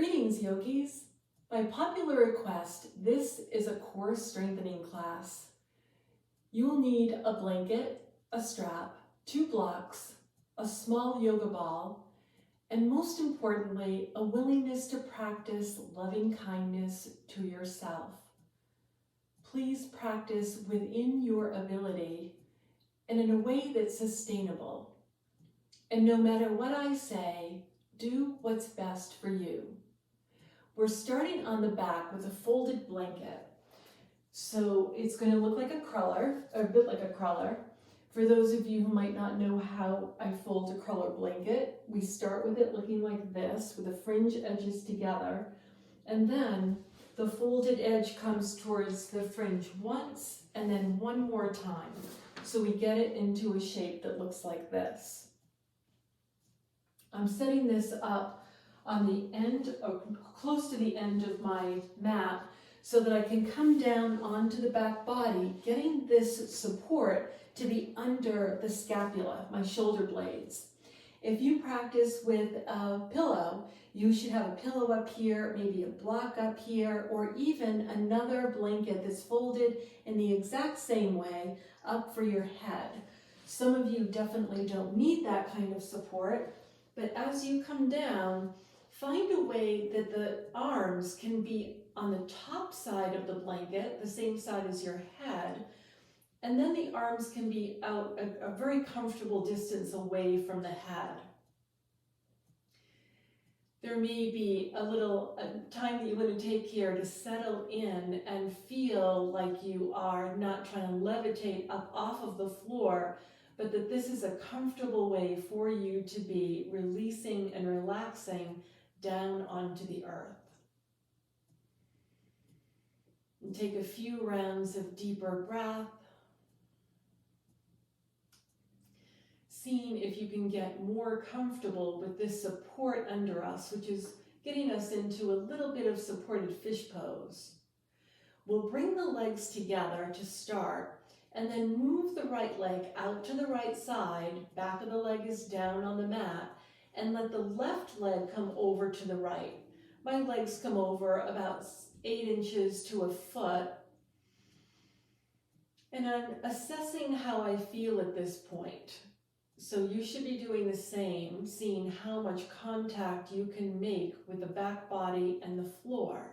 Greetings, yogis. By popular request, this is a core strengthening class. You will need a blanket, a strap, 2 blocks, a small yoga ball, and most importantly, a willingness to practice loving kindness to yourself. Please practice within your ability and in a way that's sustainable. And no matter what I say, do what's best for you. We're starting on the back with a folded blanket. So it's going to look like a cruller, or a bit like a cruller. For those of you who might not know how I fold a cruller blanket, we start with it looking like this, with the fringe edges together, and then the folded edge comes towards the fringe once, and then one more time. So we get it into a shape that looks like this. I'm setting this up on the end, or close to the end of my mat, so that I can come down onto the back body, getting this support to be under the scapula, my shoulder blades. If you practice with a pillow, you should have a pillow up here, maybe a block up here, or even another blanket that's folded in the exact same way up for your head. Some of you definitely don't need that kind of support, but as you come down, find a way that the arms can be on the top side of the blanket, the same side as your head, and then the arms can be out a very comfortable distance away from the head. There may be a time that you want to take here to settle in and feel like you are not trying to levitate up off of the floor, but that this is a comfortable way for you to be releasing and relaxing down onto the earth. And take a few rounds of deeper breath, seeing if you can get more comfortable with this support under us, which is getting us into a little bit of supported fish pose. We'll bring the legs together to start, and then move the right leg out to the right side, back of the leg is down on the mat, and let the left leg come over to the right. My legs come over about 8 inches to a foot, and I'm assessing how I feel at this point. So you should be doing the same, seeing how much contact you can make with the back body and the floor.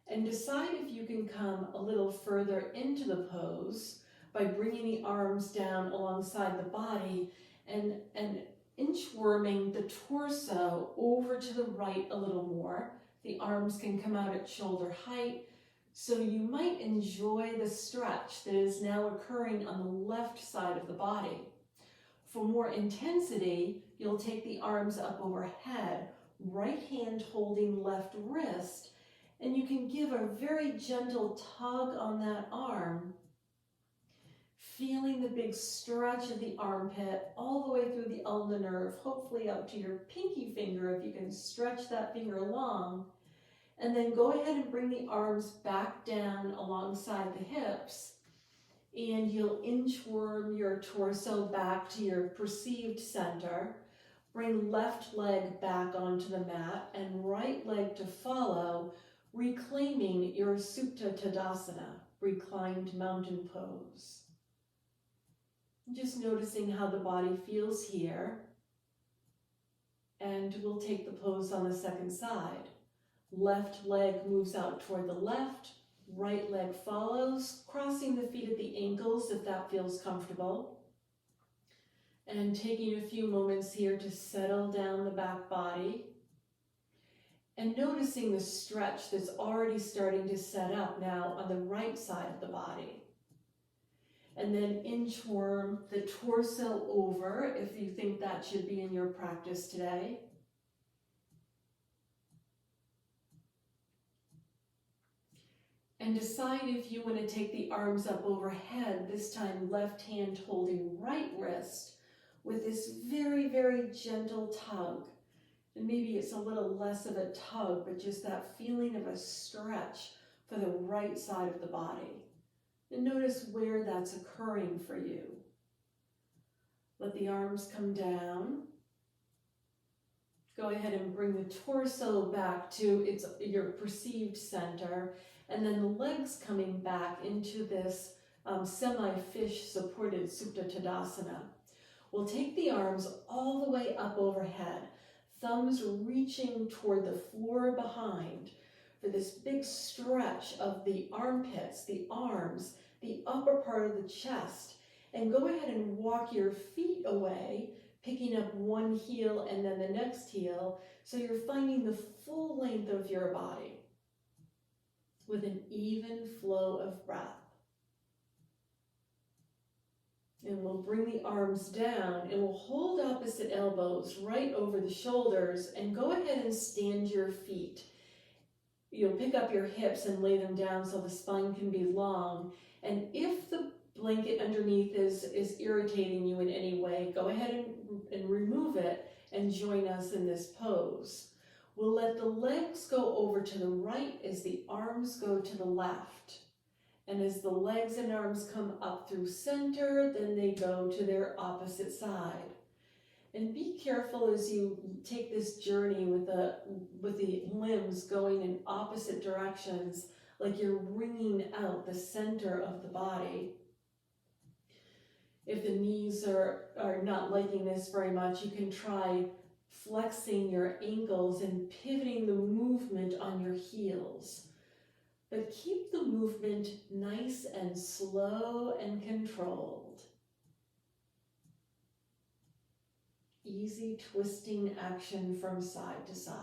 And decide if you can come a little further into the pose by bringing the arms down alongside the body and inchworming the torso over to the right a little more. The arms can come out at shoulder height. So you might enjoy the stretch that is now occurring on the left side of the body. For more intensity, you'll take the arms up overhead, right hand holding left wrist, and you can give a very gentle tug on that arm, feeling the big stretch of the armpit all the way through the ulnar nerve, hopefully up to your pinky finger if you can stretch that finger long. And then go ahead and bring the arms back down alongside the hips, and you'll inchworm your torso back to your perceived center. Bring left leg back onto the mat and right leg to follow, reclaiming your Supta Tadasana, reclined mountain pose. Just noticing how the body feels here. And we'll take the pose on the second side. Left leg moves out toward the left, right leg follows, crossing the feet at the ankles if that feels comfortable. And taking a few moments here to settle down the back body. And noticing the stretch that's already starting to set up now on the right side of the body. And then inchworm the torso over if you think that should be in your practice today. And decide if you want to take the arms up overhead, this time left hand holding right wrist with this very, very gentle tug. And maybe it's a little less of a tug, but just that feeling of a stretch for the right side of the body. And notice where that's occurring for you. Let the arms come down. Go ahead and bring the torso back to your perceived center, and then the legs coming back into this semi-fish supported Supta Tadasana. We'll take the arms all the way up overhead, thumbs reaching toward the floor behind for this big stretch of the armpits, the arms, the upper part of the chest. And go ahead and walk your feet away, picking up one heel and then the next heel, so you're finding the full length of your body with an even flow of breath. And we'll bring the arms down and we'll hold opposite elbows right over the shoulders and go ahead and stand your feet. You'll pick up your hips and lay them down so the spine can be long. And if the blanket underneath is irritating you in any way, go ahead and remove it and join us in this pose. We'll let the legs go over to the right as the arms go to the left. And as the legs and arms come up through center, then they go to their opposite side. And be careful as you take this journey with the limbs going in opposite directions, like you're wringing out the center of the body. If the knees are not liking this very much, you can try flexing your ankles and pivoting the movement on your heels. But keep the movement nice and slow and controlled. Easy twisting action from side to side.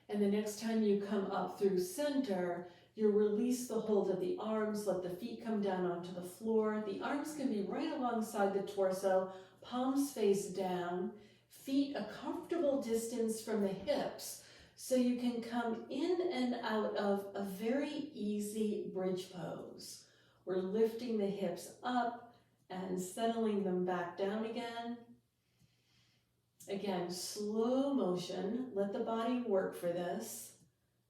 And the next time you come up through center, you release the hold of the arms, let the feet come down onto the floor. The arms can be right alongside the torso, palms face down, feet a comfortable distance from the hips, so you can come in and out of a very easy bridge pose. We're lifting the hips up and settling them back down again. Again, slow motion, let the body work for this.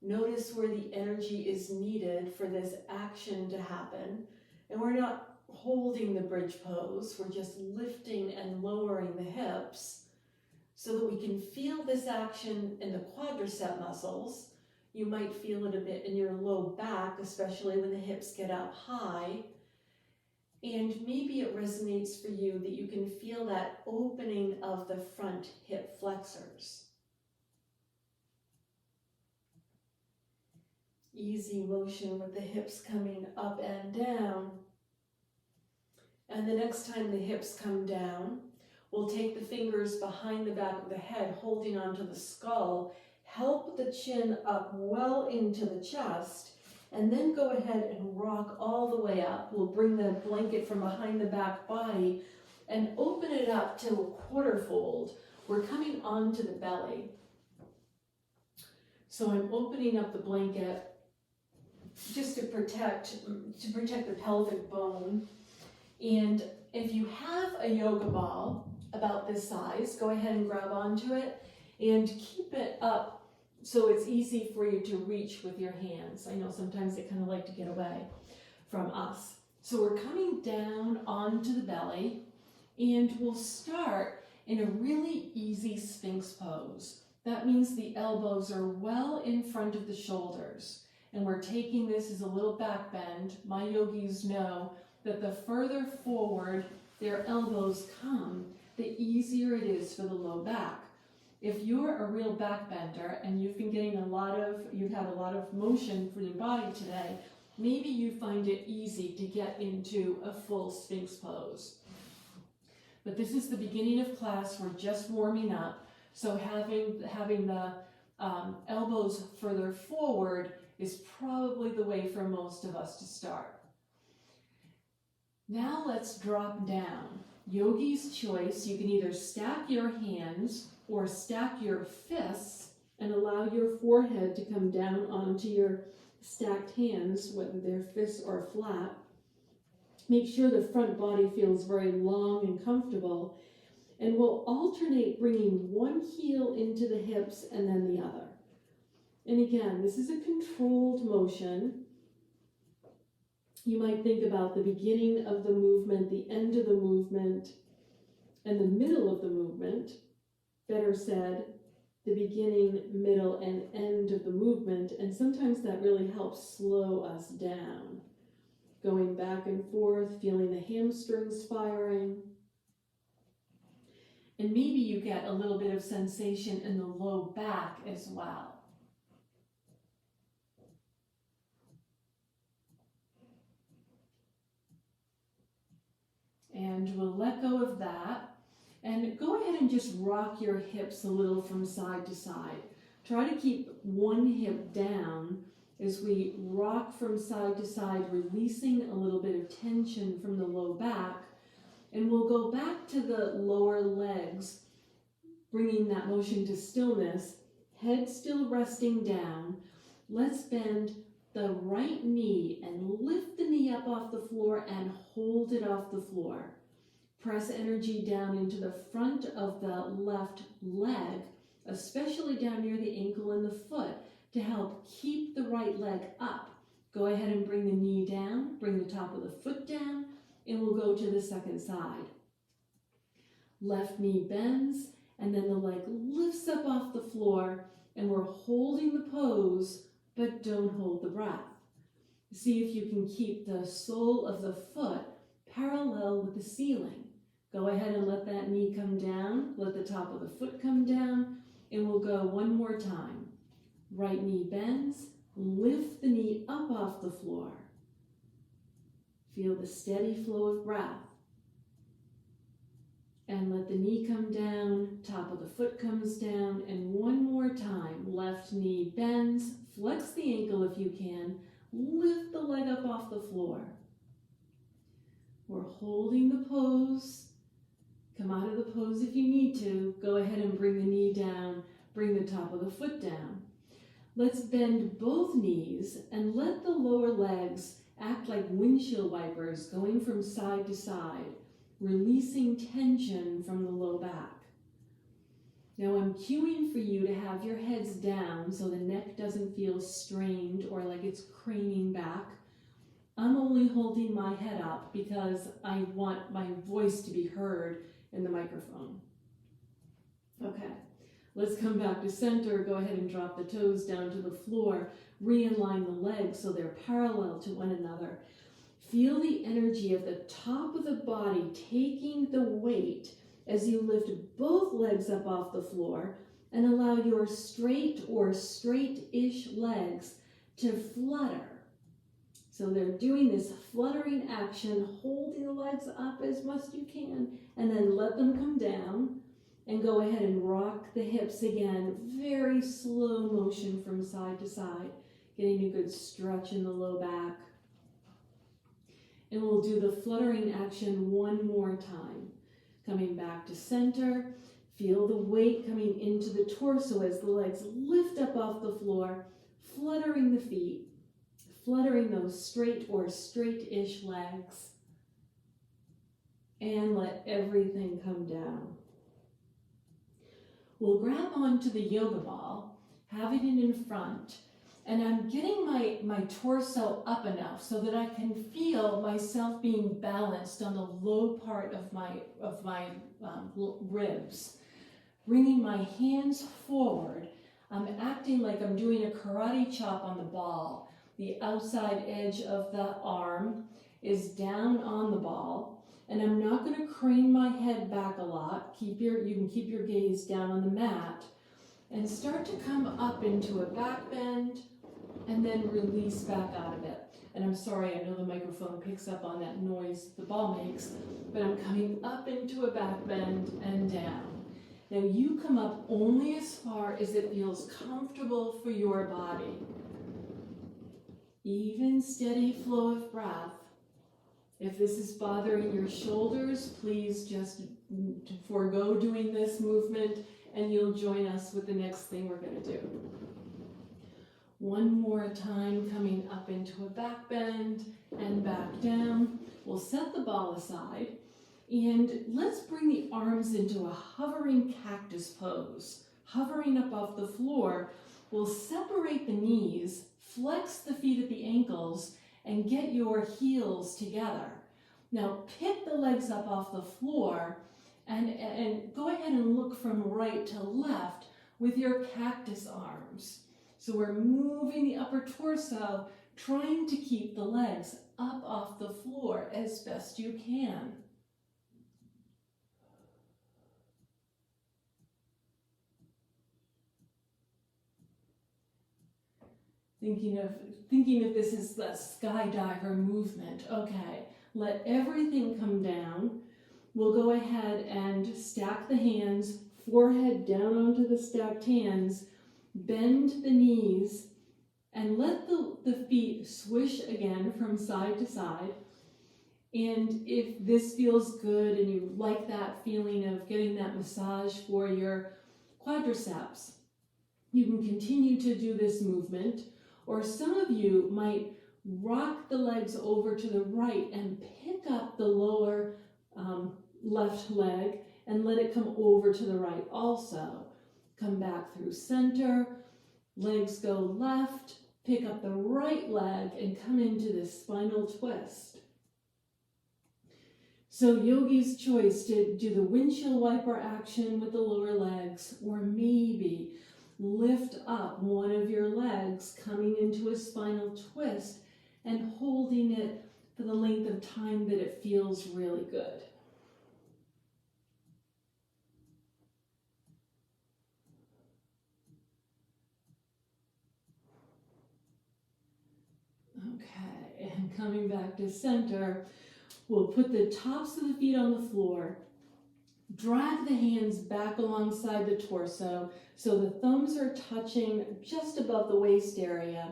Notice where the energy is needed for this action to happen. And we're not holding the bridge pose, we're just lifting and lowering the hips so that we can feel this action in the quadricep muscles. You might feel it a bit in your low back, especially when the hips get up high. And maybe it resonates for you that you can feel that opening of the front hip flexors. Easy motion with the hips coming up and down. And the next time the hips come down, we'll take the fingers behind the back of the head, holding onto the skull, help the chin up well into the chest, and then go ahead and rock all the way up. We'll bring the blanket from behind the back body and open it up to a quarter fold. We're coming onto the belly. So I'm opening up the blanket just to protect the pelvic bone. And if you have a yoga ball about this size, go ahead and grab onto it and keep it up so it's easy for you to reach with your hands. I know sometimes they kind of like to get away from us. So we're coming down onto the belly, and we'll start in a really easy Sphinx pose. That means the elbows are well in front of the shoulders, and we're taking this as a little back bend. My yogis know that the further forward their elbows come, the easier it is for the low back. If you're a real backbender and you've been getting you've had a lot of motion for your body today, maybe you find it easy to get into a full Sphinx pose. But this is the beginning of class, we're just warming up, so having the elbows further forward is probably the way for most of us to start. Now let's drop down. Yogi's choice, you can either stack your hands or stack your fists and allow your forehead to come down onto your stacked hands, whether they're fists or flat. Make sure the front body feels very long and comfortable, and we'll alternate bringing one heel into the hips and then the other. And again, this is a controlled motion. You might think about the beginning of the movement, the end of the movement, and the middle of the movement. Better said, the beginning, middle, and end of the movement, and sometimes that really helps slow us down. Going back and forth, feeling the hamstrings firing. And maybe you get a little bit of sensation in the low back as well. And we'll let go of that. And go ahead and just rock your hips a little from side to side. Try to keep one hip down as we rock from side to side, releasing a little bit of tension from the low back. And we'll go back to the lower legs, bringing that motion to stillness, head still resting down. Let's bend the right knee and lift the knee up off the floor and hold it off the floor. Press energy down into the front of the left leg, especially down near the ankle and the foot, to help keep the right leg up. Go ahead and bring the knee down, bring the top of the foot down, and we'll go to the second side. Left knee bends, and then the leg lifts up off the floor, and we're holding the pose, but don't hold the breath. See if you can keep the sole of the foot parallel with the ceiling. Go ahead and let that knee come down, let the top of the foot come down, and we'll go one more time. Right knee bends, lift the knee up off the floor. Feel the steady flow of breath. And let the knee come down, top of the foot comes down, and one more time. Left knee bends, flex the ankle if you can, lift the leg up off the floor. We're holding the pose. Come out of the pose if you need to. Go ahead and bring the knee down, bring the top of the foot down. Let's bend both knees and let the lower legs act like windshield wipers going from side to side, releasing tension from the low back. Now I'm cueing for you to have your heads down so the neck doesn't feel strained or like it's craning back. I'm only holding my head up because I want my voice to be heard in the microphone. Okay, let's come back to center. Go ahead and drop the toes down to the floor. Realign the legs so they're parallel to one another. Feel the energy of the top of the body taking the weight as you lift both legs up off the floor and allow your straight or straight-ish legs to flutter. So they're doing this fluttering action, holding the legs up as much as you can, and then let them come down, and go ahead and rock the hips again. Very slow motion from side to side, getting a good stretch in the low back. And we'll do the fluttering action one more time. Coming back to center, feel the weight coming into the torso as the legs lift up off the floor, fluttering the feet. Fluttering those straight or straight-ish legs, and let everything come down. We'll grab onto the yoga ball, have it in front, and I'm getting my torso up enough so that I can feel myself being balanced on the low part of my ribs. Bringing my hands forward, I'm acting like I'm doing a karate chop on the ball. The outside edge of the arm is down on the ball, and I'm not going to crane my head back a lot. You can keep your gaze down on the mat, and start to come up into a back bend, and then release back out of it. And I'm sorry, I know the microphone picks up on that noise the ball makes, but I'm coming up into a back bend and down. Now you come up only as far as it feels comfortable for your body. Even, steady flow of breath. If this is bothering your shoulders, please just forego doing this movement and you'll join us with the next thing we're going to do. One more time, coming up into a back bend and back down. We'll set the ball aside and let's bring the arms into a hovering cactus pose. Hovering up off the floor, we'll separate the knees, flex the feet at the ankles, and get your heels together. Now pick the legs up off the floor and go ahead and look from right to left with your cactus arms. So we're moving the upper torso, trying to keep the legs up off the floor as best you can. Thinking if this is the skydiver movement. Okay, let everything come down. We'll go ahead and stack the hands, forehead down onto the stacked hands, bend the knees, and let the feet swish again from side to side. And if this feels good and you like that feeling of getting that massage for your quadriceps, you can continue to do this movement. Or some of you might rock the legs over to the right and pick up the lower left leg and let it come over to the right also. Come back through center, legs go left, pick up the right leg and come into this spinal twist. So yogi's choice to do the windshield wiper action with the lower legs, or maybe lift up one of your legs coming into a spinal twist and holding it for the length of time that it feels really good. Okay, and coming back to center, we'll put the tops of the feet on the floor, drag the hands back alongside the torso so the thumbs are touching just above the waist area,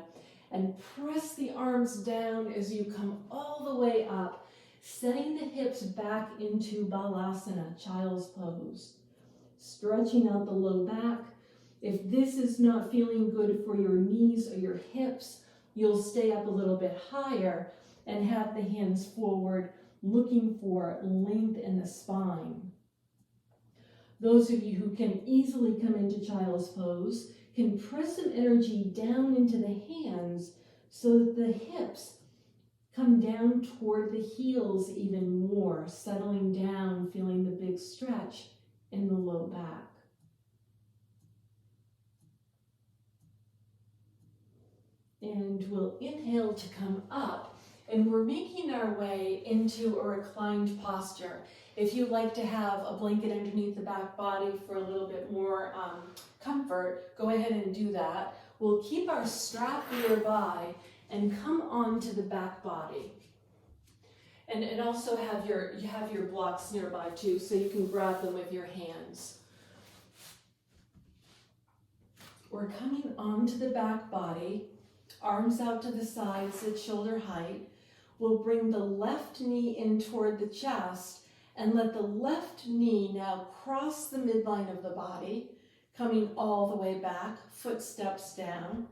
and press the arms down as you come all the way up, setting the hips back into balasana, child's pose. Stretching out the low back. If this is not feeling good for your knees or your hips, you'll stay up a little bit higher and have the hands forward, looking for length in the spine. Those of you who can easily come into child's pose can press some energy down into the hands so that the hips come down toward the heels even more, settling down, feeling the big stretch in the low back. And we'll inhale to come up, and we're making our way into a reclined posture. If you like to have a blanket underneath the back body for a little bit more comfort, go ahead and do that. We'll keep our strap nearby and come onto the back body. And also you have your blocks nearby too, so you can grab them with your hands. We're coming onto the back body, arms out to the sides at shoulder height. We'll bring the left knee in toward the chest and let the left knee now cross the midline of the body, coming all the way back, foot steps down,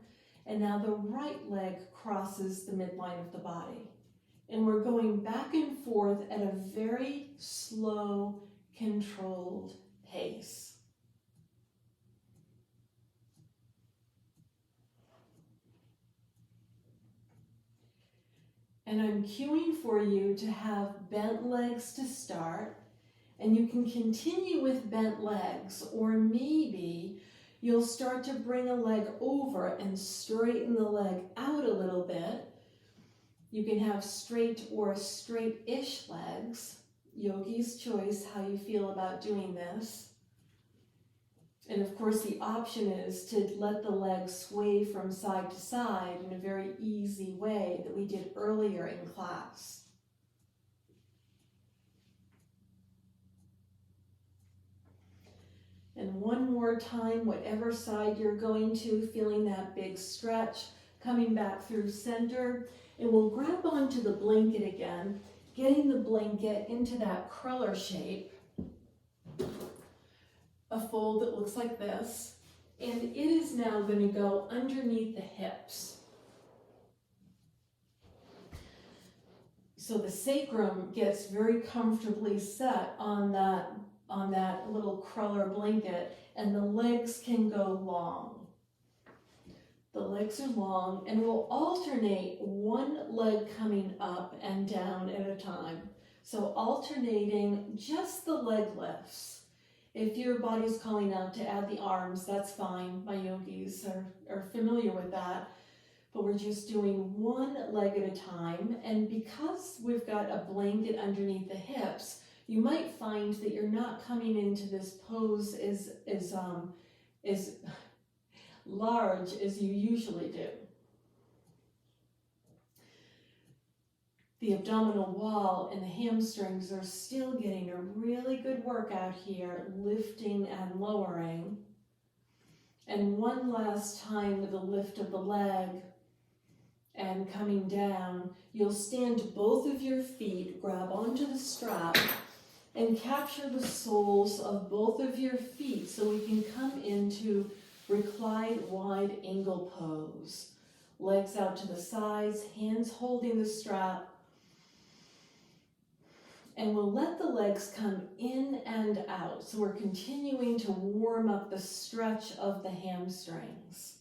and now the right leg crosses the midline of the body. And we're going back and forth at a very slow, controlled pace. And I'm cueing for you to have bent legs to start, and you can continue with bent legs, or maybe you'll start to bring a leg over and straighten the leg out a little bit. You can have straight or straight-ish legs. Yogi's choice, how you feel about doing this. And of course, the option is to let the legs sway from side to side in a very easy way that we did earlier in class. And one more time, whatever side you're going to, feeling that big stretch, coming back through center, and we'll grab onto the blanket again, getting the blanket into that cruller shape. A fold that looks like this, and it is now going to go underneath the hips. So the sacrum gets very comfortably set on that little cruller blanket, and the legs can go long. The legs are long, and we'll alternate one leg coming up and down at a time. So alternating just the leg lifts. If your body's calling out to add the arms, that's fine. My yogis are familiar with that. But we're just doing one leg at a time. And because we've got a blanket underneath the hips, you might find that you're not coming into this pose as large as you usually do. The abdominal wall and the hamstrings are still getting a really good workout here, lifting and lowering. And one last time with the lift of the leg and coming down, you'll stand both of your feet, grab onto the strap, and capture the soles of both of your feet so we can come into reclined wide angle pose. Legs out to the sides, hands holding the strap. And we'll let the legs come in and out. So we're continuing to warm up the stretch of the hamstrings.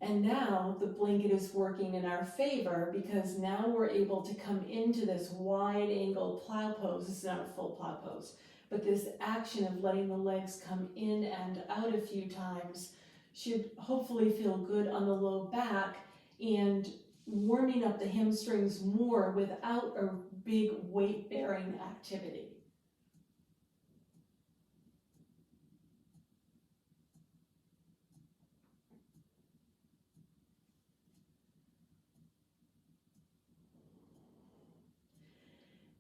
And now the blanket is working in our favor because now we're able to come into this wide angle plow pose. This is not a full plow pose, but this action of letting the legs come in and out a few times should hopefully feel good on the low back and warming up the hamstrings more without a big weight-bearing activity.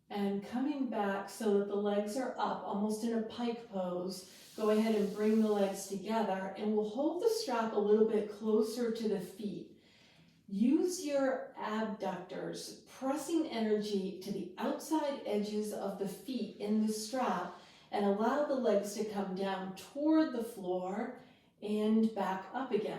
And coming back so that the legs are up, almost in a pike pose, go ahead and bring the legs together, and we'll hold the strap a little bit closer to the feet. Use your abductors, pressing energy to the outside edges of the feet in the strap, and allow the legs to come down toward the floor and back up again.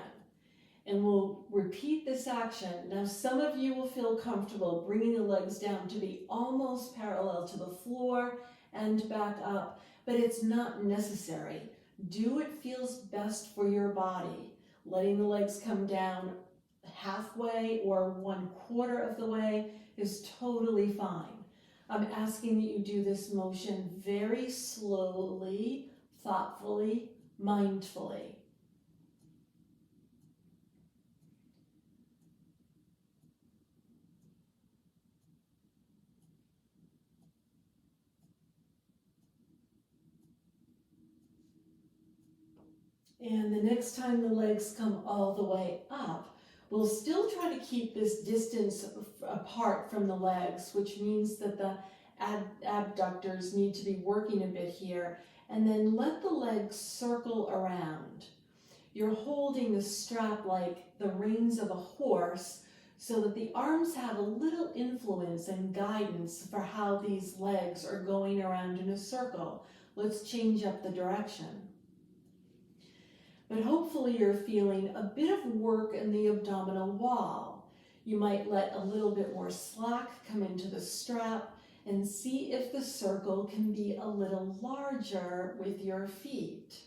And we'll repeat this action. Now, some of you will feel comfortable bringing the legs down to be almost parallel to the floor and back up, but it's not necessary. Do what feels best for your body. Letting the legs come down halfway or 1/4 of the way is totally fine. I'm asking that you do this motion very slowly, thoughtfully, mindfully. And the next time the legs come all the way up, we'll still try to keep this distance apart from the legs, which means that the abductors need to be working a bit here. And then let the legs circle around. You're holding the strap like the reins of a horse so that the arms have a little influence and guidance for how these legs are going around in a circle. Let's change up the direction. But hopefully you're feeling a bit of work in the abdominal wall. You might let a little bit more slack come into the strap and see if the circle can be a little larger with your feet.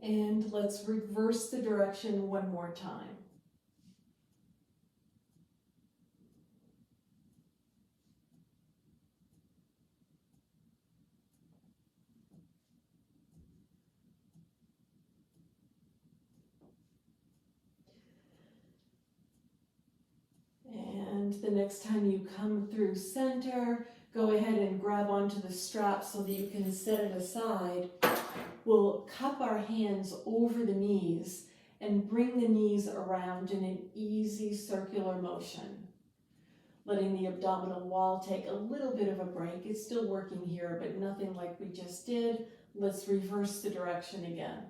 And let's reverse the direction one more time. And the next time you come through center, go ahead and grab onto the strap so that you can set it aside. We'll cup our hands over the knees and bring the knees around in an easy circular motion. Letting the abdominal wall take a little bit of a break. It's still working here, but nothing like we just did. Let's reverse the direction again.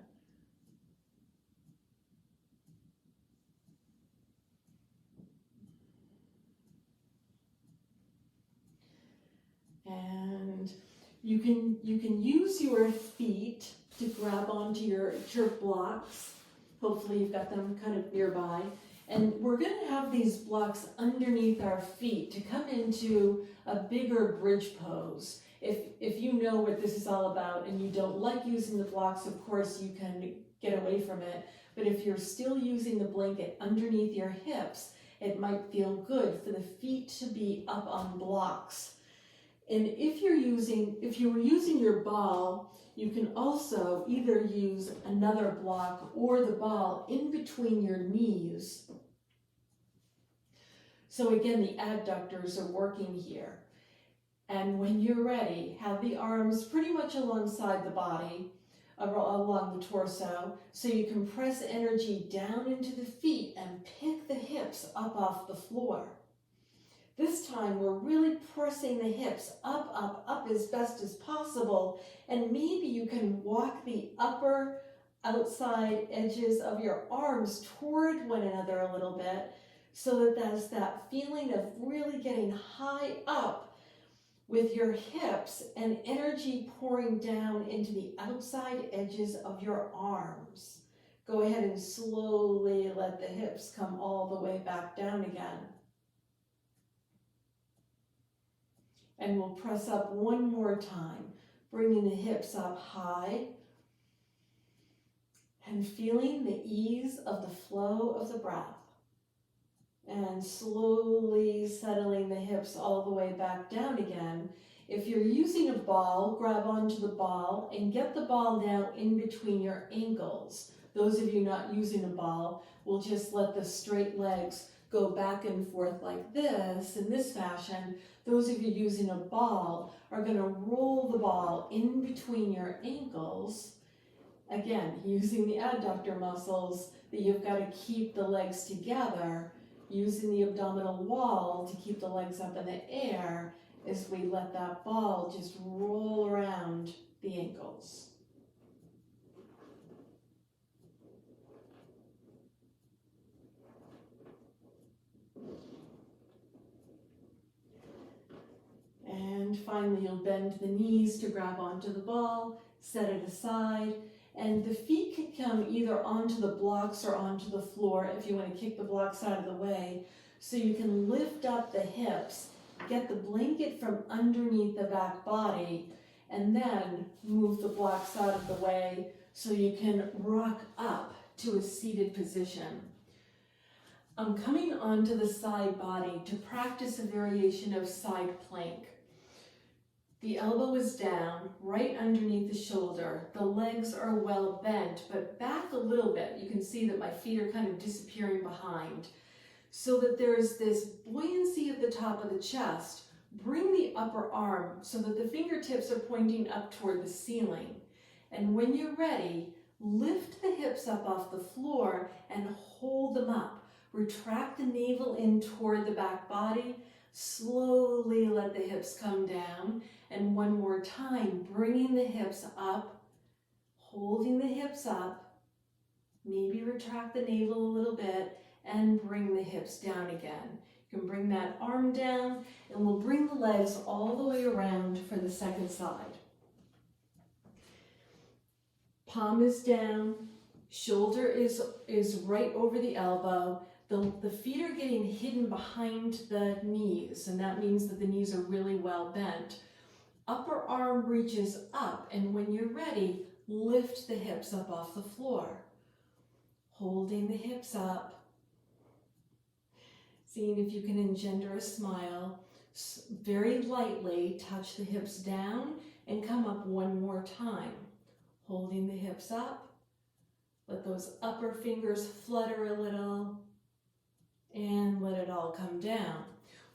And you can use your feet to grab onto your blocks. Hopefully you've got them kind of nearby. And we're going to have these blocks underneath our feet to come into a bigger bridge pose. If you know what this is all about and you don't like using the blocks, of course you can get away from it. But if you're still using the blanket underneath your hips, it might feel good for the feet to be up on blocks. And if you were using your ball, you can also either use another block or the ball in between your knees. So again, the adductors are working here. And when you're ready, have the arms pretty much alongside the body, along the torso, so you can press energy down into the feet and pick the hips up off the floor. This time we're really pressing the hips up as best as possible, and maybe you can walk the upper outside edges of your arms toward one another a little bit, so that there's that feeling of really getting high up with your hips and energy pouring down into the outside edges of your arms. Go ahead and slowly let the hips come all the way back down again. And we'll press up one more time, bringing the hips up high and feeling the ease of the flow of the breath. And slowly settling the hips all the way back down again. If you're using a ball, grab onto the ball and get the ball now in between your ankles. Those of you not using a ball will just let the straight legs go back and forth like this, in this fashion. Those of you using a ball are going to roll the ball in between your ankles. Again, using the adductor muscles, that you've got to keep the legs together, using the abdominal wall to keep the legs up in the air as we let that ball just roll around the ankles. And finally, you'll bend the knees to grab onto the ball, set it aside, and the feet can come either onto the blocks or onto the floor if you want to kick the blocks out of the way. So you can lift up the hips, get the blanket from underneath the back body, and then move the blocks out of the way so you can rock up to a seated position. I'm coming onto the side body to practice a variation of side plank. The elbow is down, right underneath the shoulder. The legs are well bent, but back a little bit. You can see that my feet are kind of disappearing behind. So that there's this buoyancy at the top of the chest. Bring the upper arm so that the fingertips are pointing up toward the ceiling. And when you're ready, lift the hips up off the floor and hold them up. Retract the navel in toward the back body. Slowly let the hips come down. And one more time, bringing the hips up, holding the hips up. Maybe retract the navel a little bit and bring the hips down again. You can bring that arm down, and we'll bring the legs all the way around for the second side. Palm is down, shoulder is right over the elbow. The feet are getting hidden behind the knees, and that means that the knees are really well bent. Upper arm reaches up, and when you're ready, lift the hips up off the floor. Holding the hips up. Seeing if you can engender a smile. Very lightly touch the hips down and come up one more time. Holding the hips up. Let those upper fingers flutter a little. And let it all come down.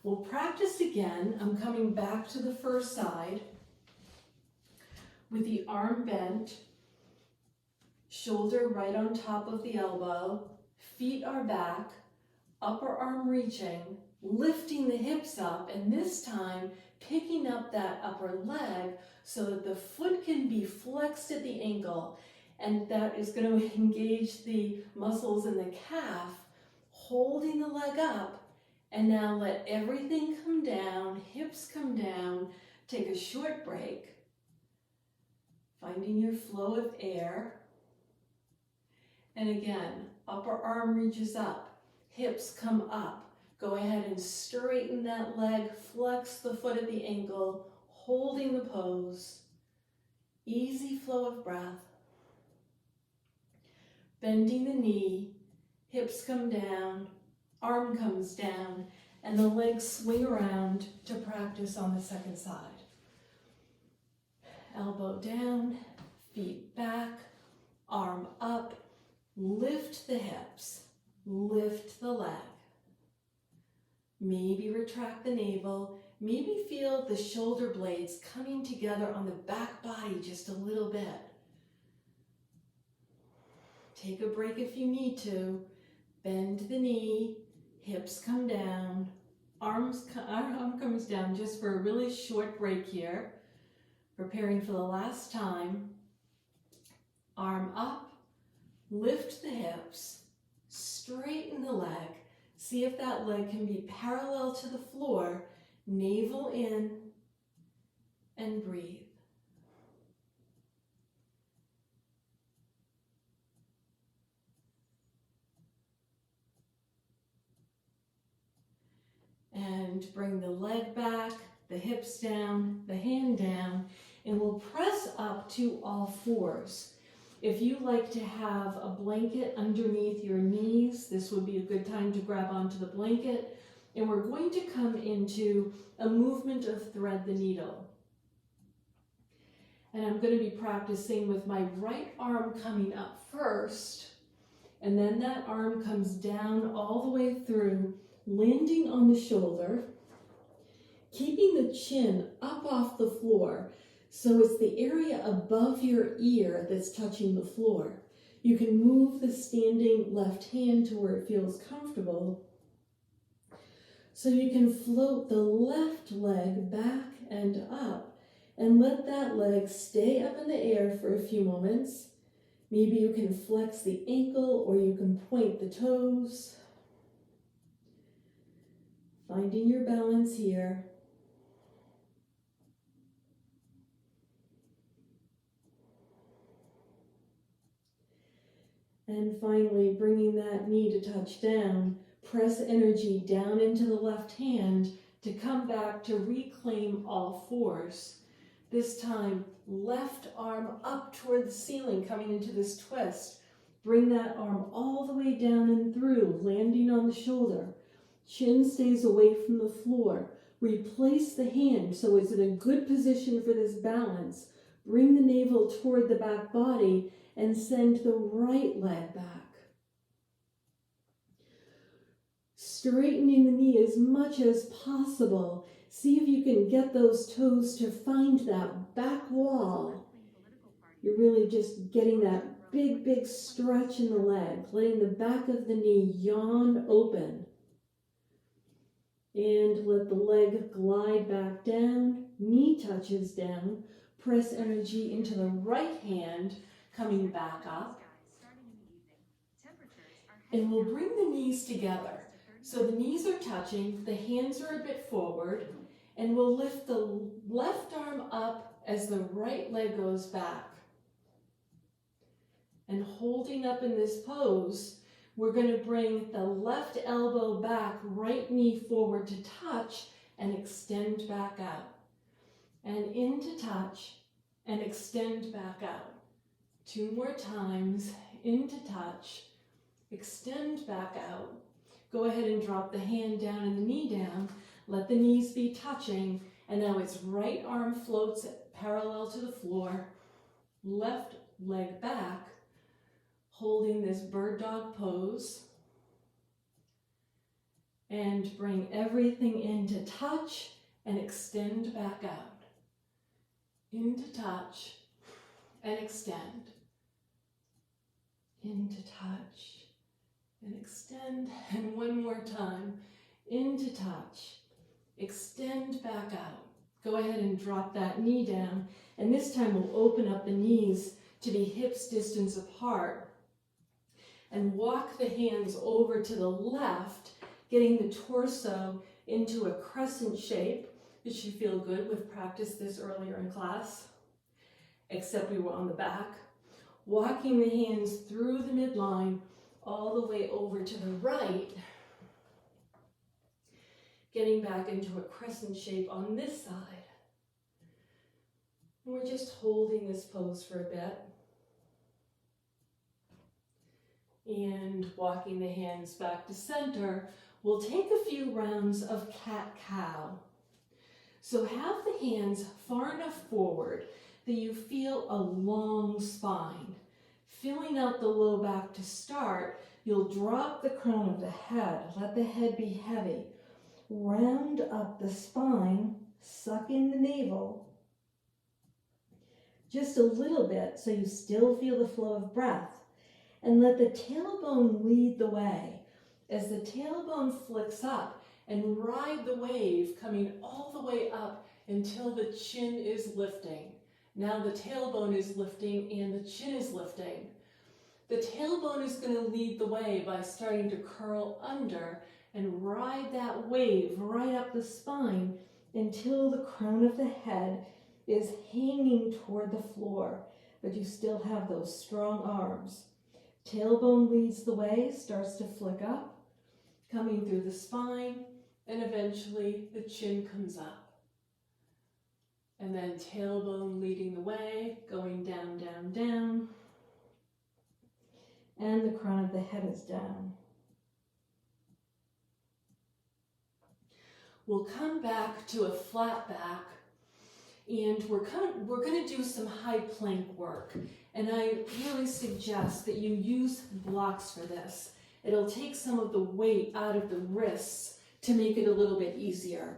We'll practice again. I'm coming back to the first side with the arm bent, shoulder right on top of the elbow, feet are back, upper arm reaching, lifting the hips up, and this time picking up that upper leg so that the foot can be flexed at the ankle, and that is going to engage the muscles in the calf, holding the leg up. And now let everything come down, hips come down, take a short break, finding your flow of air. And again, upper arm reaches up, hips come up. Go ahead and straighten that leg, flex the foot at the ankle, holding the pose, easy flow of breath, bending the knee, hips come down, arm comes down, and the legs swing around to practice on the second side. Elbow down, feet back, arm up, lift the hips, lift the leg. Maybe retract the navel, maybe feel the shoulder blades coming together on the back body just a little bit. Take a break if you need to. Bend the knee, hips come down, arm comes down just for a really short break here. Preparing for the last time. Arm up, lift the hips, straighten the leg. See if that leg can be parallel to the floor. Navel in and breathe. And bring the leg back, the hips down, the hand down, and we'll press up to all fours. If you like to have a blanket underneath your knees, this would be a good time to grab onto the blanket. And we're going to come into a movement of thread the needle. And I'm going to be practicing with my right arm coming up first, and then that arm comes down all the way through, landing on the shoulder, keeping the chin up off the floor. So it's the area above your ear that's touching the floor. You can move the standing left hand to where it feels comfortable. So you can float the left leg back and up and let that leg stay up in the air for a few moments. Maybe you can flex the ankle or you can point the toes. Finding your balance here. And finally, bringing that knee to touch down, press energy down into the left hand to come back to reclaim all fours. This time, left arm up toward the ceiling, coming into this twist. Bring that arm all the way down and through, landing on the shoulder. Chin stays away from the floor. Replace the hand so it's in a good position for this balance. Bring the navel toward the back body and send the right leg back. Straightening the knee as much as possible. See if you can get those toes to find that back wall. You're really just getting that big, big stretch in the leg, letting the back of the knee yawn open. And let the leg glide back down, knee touches down. Press energy into the right hand, coming back up. And we'll bring the knees together. So the knees are touching, the hands are a bit forward, and we'll lift the left arm up as the right leg goes back. And holding up in this pose, we're going to bring the left elbow back, right knee forward to touch, and extend back out. And into touch, and extend back out. 2 more times, into touch, extend back out. Go ahead and drop the hand down and the knee down. Let the knees be touching. And now it's right arm floats parallel to the floor. Left leg back, holding this bird dog pose. And bring everything into touch and extend back out. Into touch and extend. Into touch and extend. And one more time. Into touch. Extend back out. Go ahead and drop that knee down. And this time we'll open up the knees to be hips distance apart. And walk the hands over to the left, getting the torso into a crescent shape. It should feel good. We've practiced this earlier in class, except we were on the back. Walking the hands through the midline, all the way over to the right. Getting back into a crescent shape on this side. And we're just holding this pose for a bit. And walking the hands back to center, we'll take a few rounds of cat-cow. So have the hands far enough forward that you feel a long spine. Filling out the low back to start, you'll drop the crown of the head. Let the head be heavy. Round up the spine, suck in the navel. Just a little bit so you still feel the flow of breath. And let the tailbone lead the way. As the tailbone flicks up, and ride the wave coming all the way up until the chin is lifting. Now the tailbone is lifting and the chin is lifting. The tailbone is going to lead the way by starting to curl under and ride that wave right up the spine until the crown of the head is hanging toward the floor, but you still have those strong arms. Tailbone leads the way, starts to flick up, coming through the spine, and eventually the chin comes up. And then tailbone leading the way, going down, down, down. And the crown of the head is down. We'll come back to a flat back, and we're going to do some high plank work. And I really suggest that you use blocks for this. It'll take some of the weight out of the wrists to make it a little bit easier.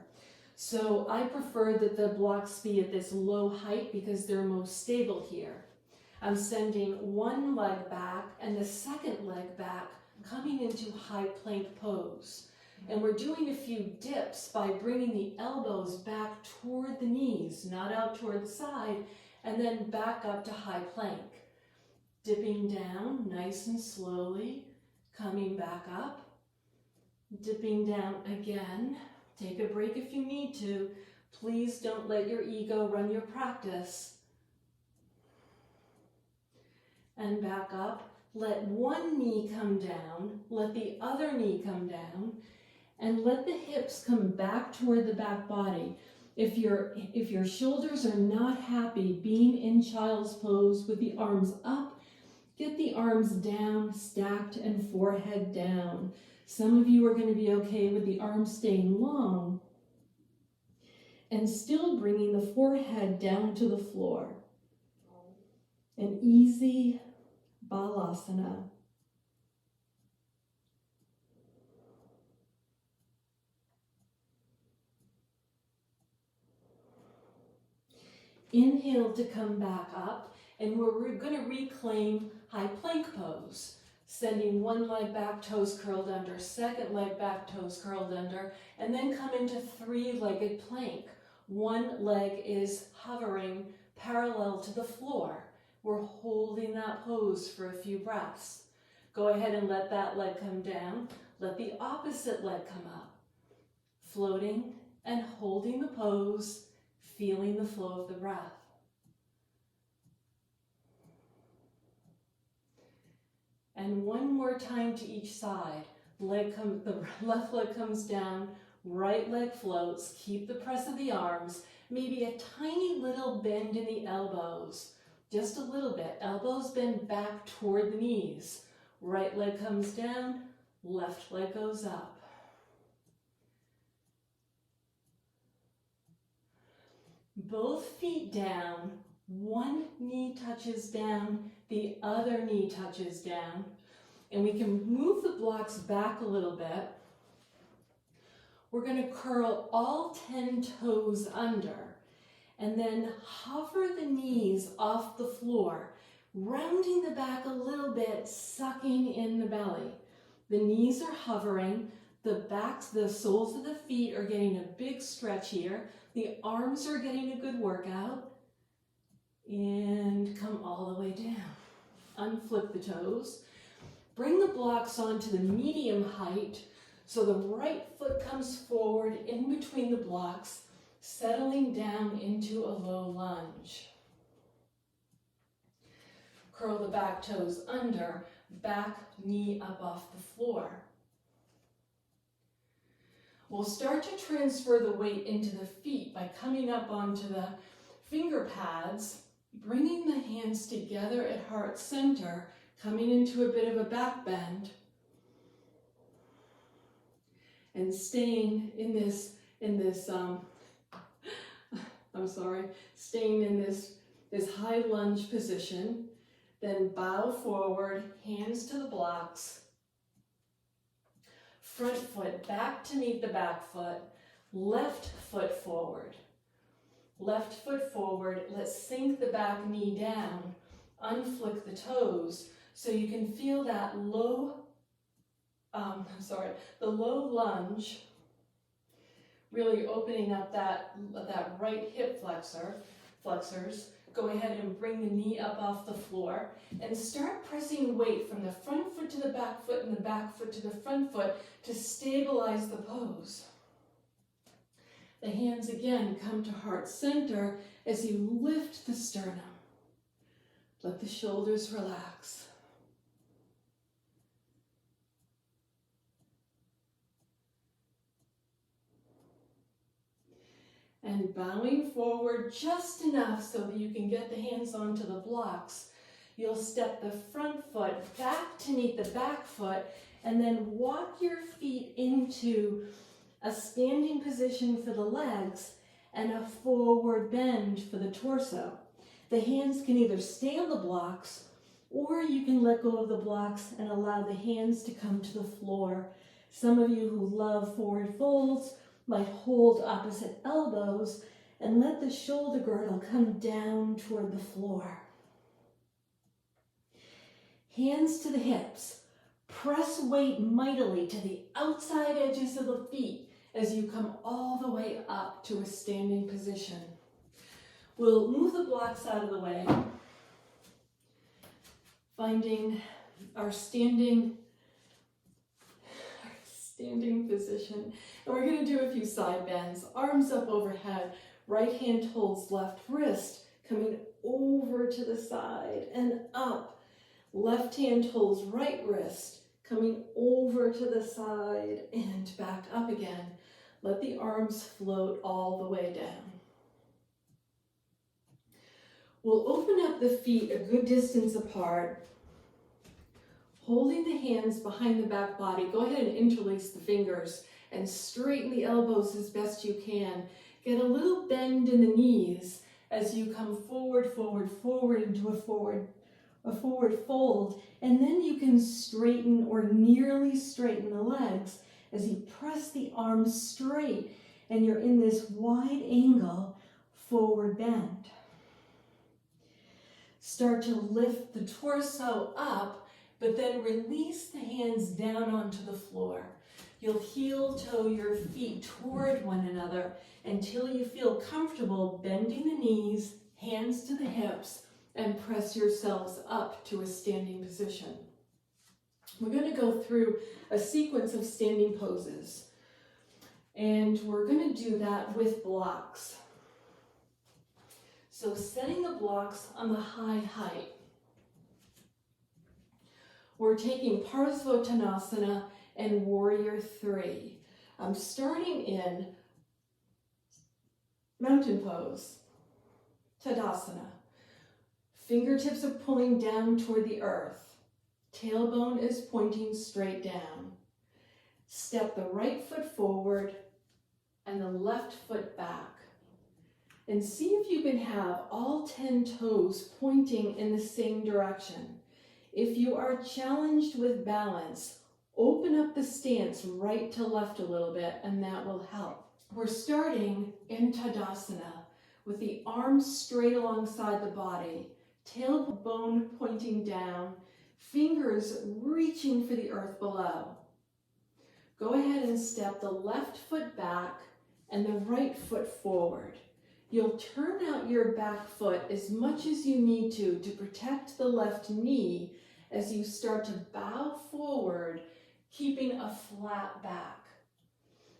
So I prefer that the blocks be at this low height because they're most stable here. I'm sending one leg back and the second leg back, coming into high plank pose. And we're doing a few dips by bringing the elbows back toward the knees, not out toward the side, and then back up to high plank. Dipping down nice and slowly, coming back up, dipping down again. Take a break if you need to. Please don't let your ego run your practice. And back up. Let one knee come down, let the other knee come down, and let the hips come back toward the back body. If your shoulders are not happy being in child's pose with the arms up, get the arms down, stacked, and forehead down. Some of you are going to be okay with the arms staying long and still bringing the forehead down to the floor. An easy balasana. Inhale to come back up, and we're going to reclaim high plank pose. Sending one leg back, toes curled under, second leg back, toes curled under, and then come into three-legged plank. One leg is hovering parallel to the floor. We're holding that pose for a few breaths. Go ahead and let that leg come down. Let the opposite leg come up. Floating and holding the pose, feeling the flow of the breath. And one more time to each side. The left leg comes down, right leg floats. Keep the press of the arms. Maybe a tiny little bend in the elbows. Just a little bit. Elbows bend back toward the knees. Right leg comes down, left leg goes up. Both feet down. One knee touches down, the other knee touches down, and we can move the blocks back a little bit. We're going to curl all 10 toes under, and then hover the knees off the floor, rounding the back a little bit, sucking in the belly. The knees are hovering, the soles of the feet are getting a big stretch here, the arms are getting a good workout. And come all the way down. Unflip the toes. Bring the blocks onto the medium height so the right foot comes forward in between the blocks, settling down into a low lunge. Curl the back toes under, back knee up off the floor. We'll start to transfer the weight into the feet by coming up onto the finger pads, bringing the hands together at heart center, coming into a bit of a back bend, and staying in this staying in this high lunge position. Then bow forward, hands to the blocks, front foot back to meet the back foot, left foot forward. Left foot forward, let's sink the back knee down, unflick the toes so you can feel that the low lunge, really opening up that right hip flexors. Go ahead and bring the knee up off the floor and start pressing weight from the front foot to the back foot and the back foot to the front foot to stabilize the pose. The hands again come to heart center as you lift the sternum. Let the shoulders relax. And bowing forward just enough so that you can get the hands onto the blocks. You'll step the front foot back to meet the back foot and then walk your feet into a standing position for the legs and a forward bend for the torso. The hands can either stay on the blocks or you can let go of the blocks and allow the hands to come to the floor. Some of you who love forward folds might hold opposite elbows and let the shoulder girdle come down toward the floor. Hands to the hips. Press weight mightily to the outside edges of the feet as you come all the way up to a standing position. We'll move the blocks out of the way, finding our standing position. And we're going to do a few side bends. Arms up overhead. Right hand holds left wrist, coming over to the side and up. Left hand holds right wrist, coming over to the side and back up again. Let the arms float all the way down. We'll open up the feet a good distance apart, holding the hands behind the back body. Go ahead and interlace the fingers and straighten the elbows as best you can. Get a little bend in the knees as you come forward, forward, forward into a forward fold. And then you can straighten or nearly straighten the legs as you press the arms straight and you're in this wide angle forward bend. Start to lift the torso up, but then release the hands down onto the floor. You'll heel toe your feet toward one another until you feel comfortable bending the knees, hands to the hips, and press yourselves up to a standing position. We're going to go through a sequence of standing poses, and we're going to do that with blocks. So setting the blocks on the high height. We're taking Parsvottanasana and Warrior 3. I'm starting in mountain pose, Tadasana. Fingertips are pulling down toward the earth. Tailbone is pointing straight down. Step the right foot forward and the left foot back. And see if you can have all 10 toes pointing in the same direction. If you are challenged with balance, open up the stance right to left a little bit, and that will help. We're starting in Tadasana with the arms straight alongside the body, tailbone pointing down, fingers reaching for the earth below. Go ahead and step the left foot back and the right foot forward. You'll turn out your back foot as much as you need to protect the left knee as you start to bow forward, keeping a flat back.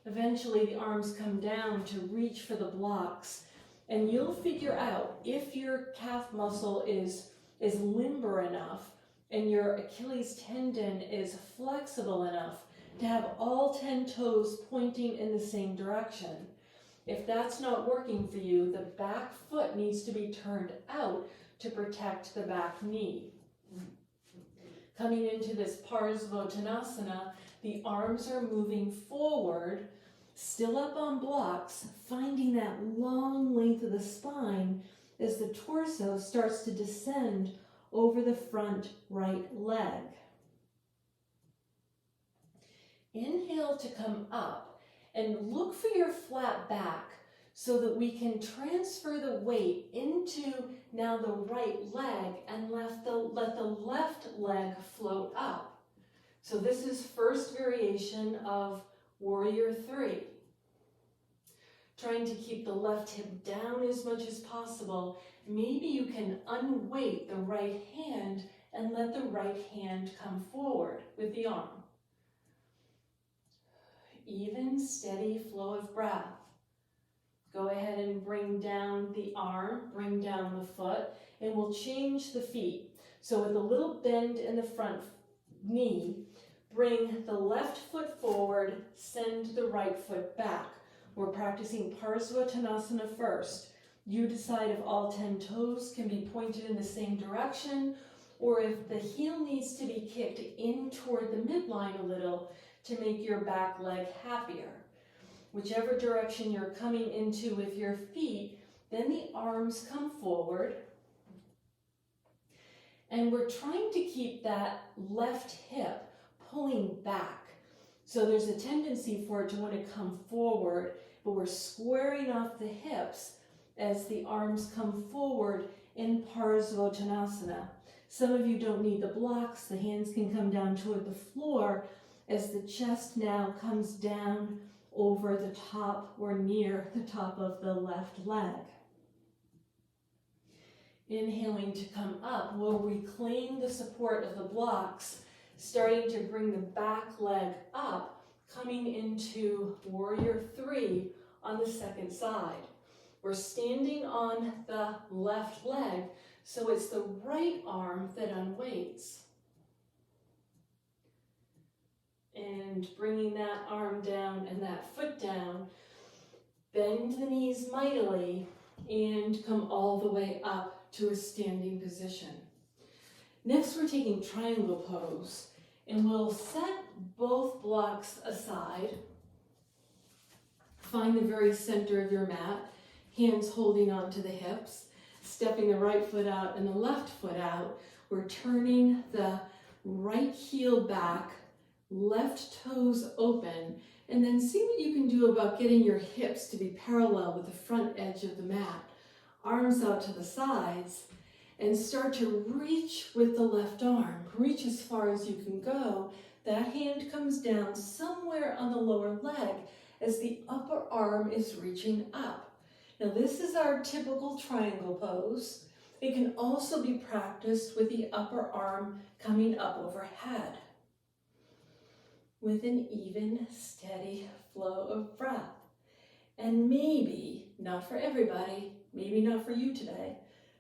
Eventually the arms come down to reach for the blocks, and you'll figure out if your calf muscle is limber enough and your Achilles tendon is flexible enough to have all 10 toes pointing in the same direction. If that's not working for you, the back foot needs to be turned out to protect the back knee. Coming into this Parsvottanasana, the arms are moving forward, still up on blocks, finding that long length of the spine as the torso starts to descend over the front right leg. Inhale to come up and look for your flat back so that we can transfer the weight into now the right leg and let the left leg float up. So this is first variation of Warrior 3. Trying to keep the left hip down as much as possible. Maybe you can unweight the right hand and let the right hand come forward with the arm. Even, steady flow of breath. Go ahead and bring down the arm, bring down the foot, and we'll change the feet. So with a little bend in the front knee, bring the left foot forward, send the right foot back. We're practicing Parsvottanasana first. You decide if all 10 toes can be pointed in the same direction, or if the heel needs to be kicked in toward the midline a little to make your back leg happier. Whichever direction you're coming into with your feet, then the arms come forward. And we're trying to keep that left hip pulling back. So there's a tendency for it to want to come forward, but we're squaring off the hips as the arms come forward in Parsvottanasana. Some of you don't need the blocks. The hands can come down toward the floor as the chest now comes down over the top or near the top of the left leg. Inhaling to come up, we'll reclaim the support of the blocks, starting to bring the back leg up, coming into Warrior 3 on the second side. We're standing on the left leg, so it's the right arm that unweights. And bringing that arm down and that foot down, bend the knees mightily and come all the way up to a standing position. Next, we're taking triangle pose, and we'll set both blocks aside. Find the very center of your mat, hands holding onto the hips, stepping the right foot out and the left foot out. We're turning the right heel back, left toes open, and then see what you can do about getting your hips to be parallel with the front edge of the mat. Arms out to the sides, and start to reach with the left arm. Reach as far as you can go. That hand comes down somewhere on the lower leg as the upper arm is reaching up. Now this is our typical triangle pose. It can also be practiced with the upper arm coming up overhead, with an even, steady flow of breath. And maybe, not for everybody, maybe not for you today,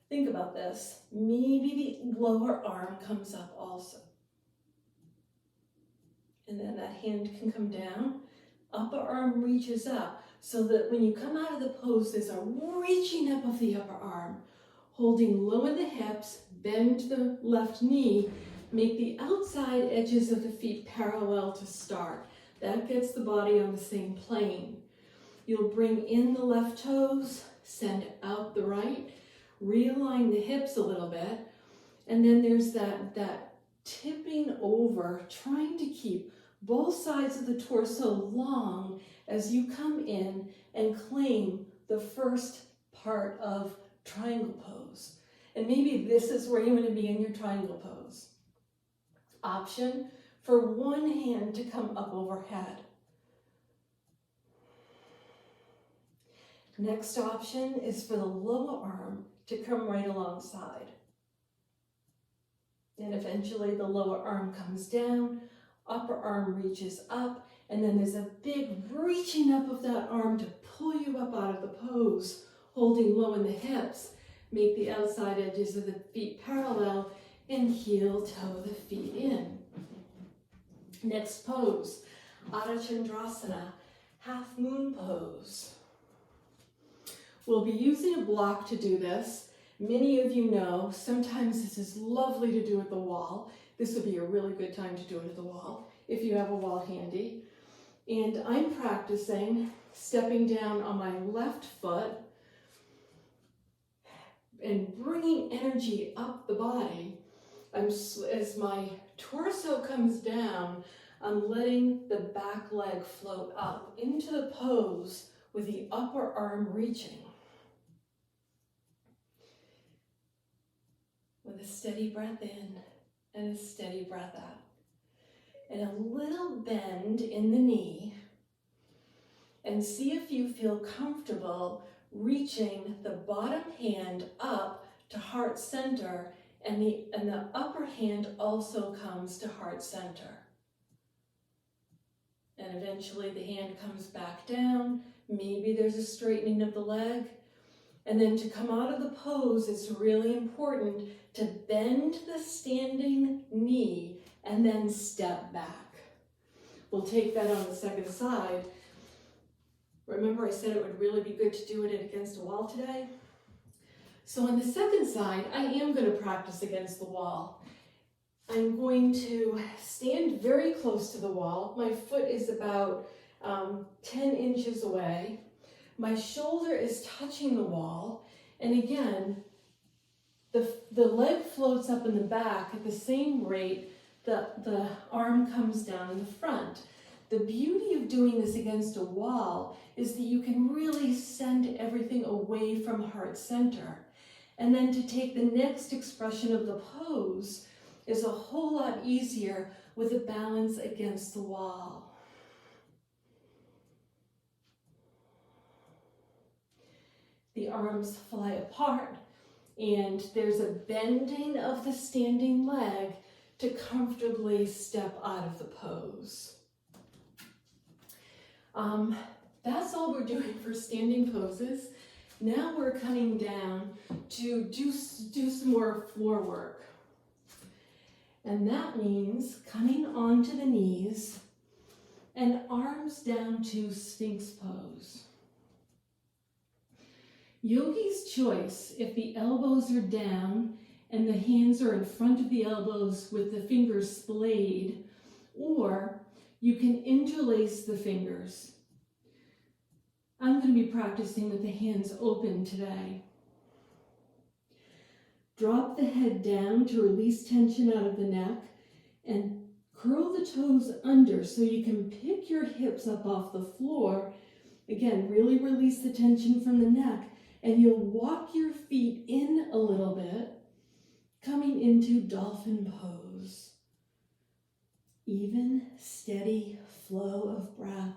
think about this, maybe the lower arm comes up also. And then that hand can come down, upper arm reaches up, so that when you come out of the pose, there's a reaching up of the upper arm, holding low in the hips, bend the left knee, make the outside edges of the feet parallel to start. That gets the body on the same plane. You'll bring in the left toes, send out the right, realign the hips a little bit, and then there's that tipping over, trying to keep both sides of the torso long as you come in and claim the first part of triangle pose. And maybe this is where you want to be in your triangle pose. Option for one hand to come up overhead. Next option is for the lower arm to come right alongside. And eventually the lower arm comes down, upper arm reaches up, and then there's a big reaching up of that arm to pull you up out of the pose, holding low in the hips. Make the outside edges of the feet parallel and heel toe the feet in. Next pose, Ardha Chandrasana, half moon pose. We'll be using a block to do this. Many of you know, sometimes this is lovely to do at the wall. This would be a really good time to do it at the wall, if you have a wall handy. And I'm practicing stepping down on my left foot and bringing energy up the body. As my torso comes down, I'm letting the back leg float up into the pose with the upper arm reaching. With a steady breath in and a steady breath out. And a little bend in the knee. And see if you feel comfortable reaching the bottom hand up to heart center, and the upper hand also comes to heart center. And eventually the hand comes back down. Maybe there's a straightening of the leg. And then to come out of the pose, it's really important to bend the standing knee and then step back. We'll take that on the second side. Remember I said it would really be good to do it against a wall today? So on the second side, I am going to practice against the wall. I'm going to stand very close to the wall. My foot is about 10 inches away. My shoulder is touching the wall. And again, the leg floats up in the back at the same rate the arm comes down in the front. The beauty of doing this against a wall is that you can really send everything away from heart center. And then to take the next expression of the pose is a whole lot easier with a balance against the wall. The arms fly apart, and there's a bending of the standing leg to comfortably step out of the pose. That's all we're doing for standing poses. Now we're coming down to do some more floor work. And that means coming onto the knees and arms down to Sphinx pose. Yogi's choice, if the elbows are down and the hands are in front of the elbows with the fingers splayed, or you can interlace the fingers. I'm going to be practicing with the hands open today. Drop the head down to release tension out of the neck and curl the toes under so you can pick your hips up off the floor. Again, really release the tension from the neck, and you'll walk your feet in a little bit, coming into dolphin pose. Even, steady flow of breath.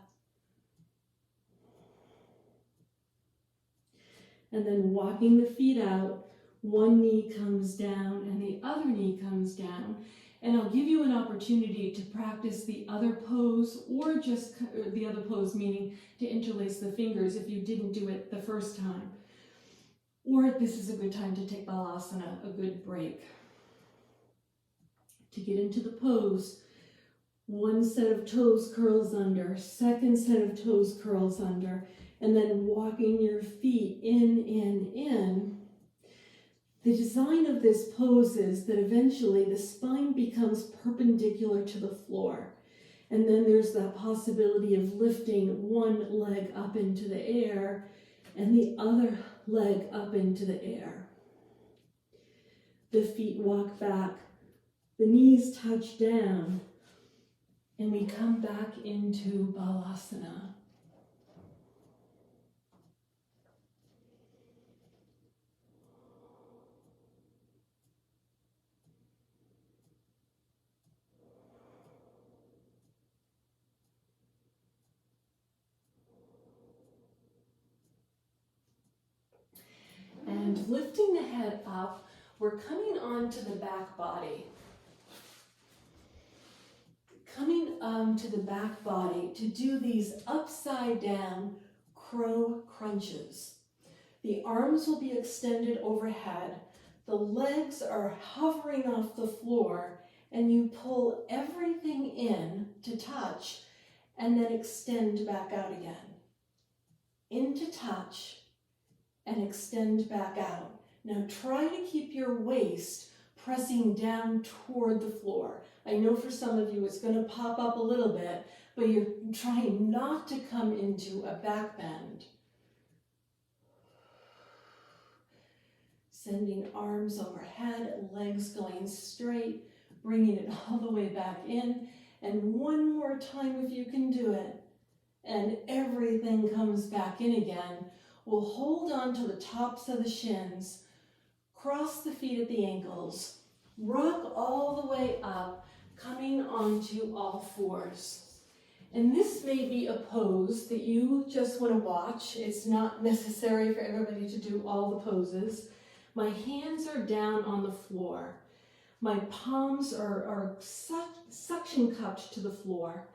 And then walking the feet out, one knee comes down and the other knee comes down. And I'll give you an opportunity to practice the other pose, or just the other pose, meaning to interlace the fingers if you didn't do it the first time. Or this is a good time to take balasana, a good break. To get into the pose, one set of toes curls under, second set of toes curls under, and then walking your feet in. The design of this pose is that eventually the spine becomes perpendicular to the floor. And then there's that possibility of lifting one leg up into the air and the other leg up into the air. The feet walk back, the knees touch down, and we come back into balasana. And lifting the head up, we're coming onto the back body. Coming to the back body to do these upside down crow crunches. The arms will be extended overhead. The legs are hovering off the floor, and you pull everything in to touch and then extend back out again. In to touch and extend back out. Now try to keep your waist pressing down toward the floor. I know for some of you it's going to pop up a little bit, but you're trying not to come into a back bend. Sending arms overhead, legs going straight, bringing it all the way back in. And one more time if you can do it. And everything comes back in again. We'll hold on to the tops of the shins, cross the feet at the ankles, rock all the way up, coming onto all fours. And this may be a pose that you just want to watch. It's not necessary for everybody to do all the poses. My hands are down on the floor. My palms are suction cupped to the floor.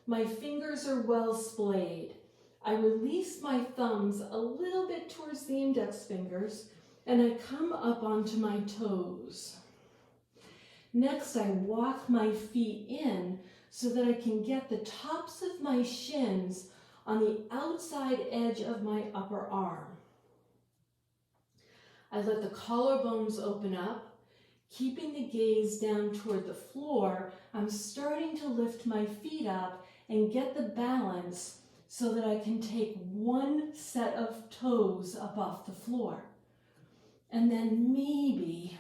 My fingers are well splayed. I release my thumbs a little bit towards the index fingers, and I come up onto my toes. Next, I walk my feet in so that I can get the tops of my shins on the outside edge of my upper arm. I let the collarbones open up, keeping the gaze down toward the floor. I'm starting to lift my feet up and get the balance so that I can take one set of toes up off the floor. And then maybe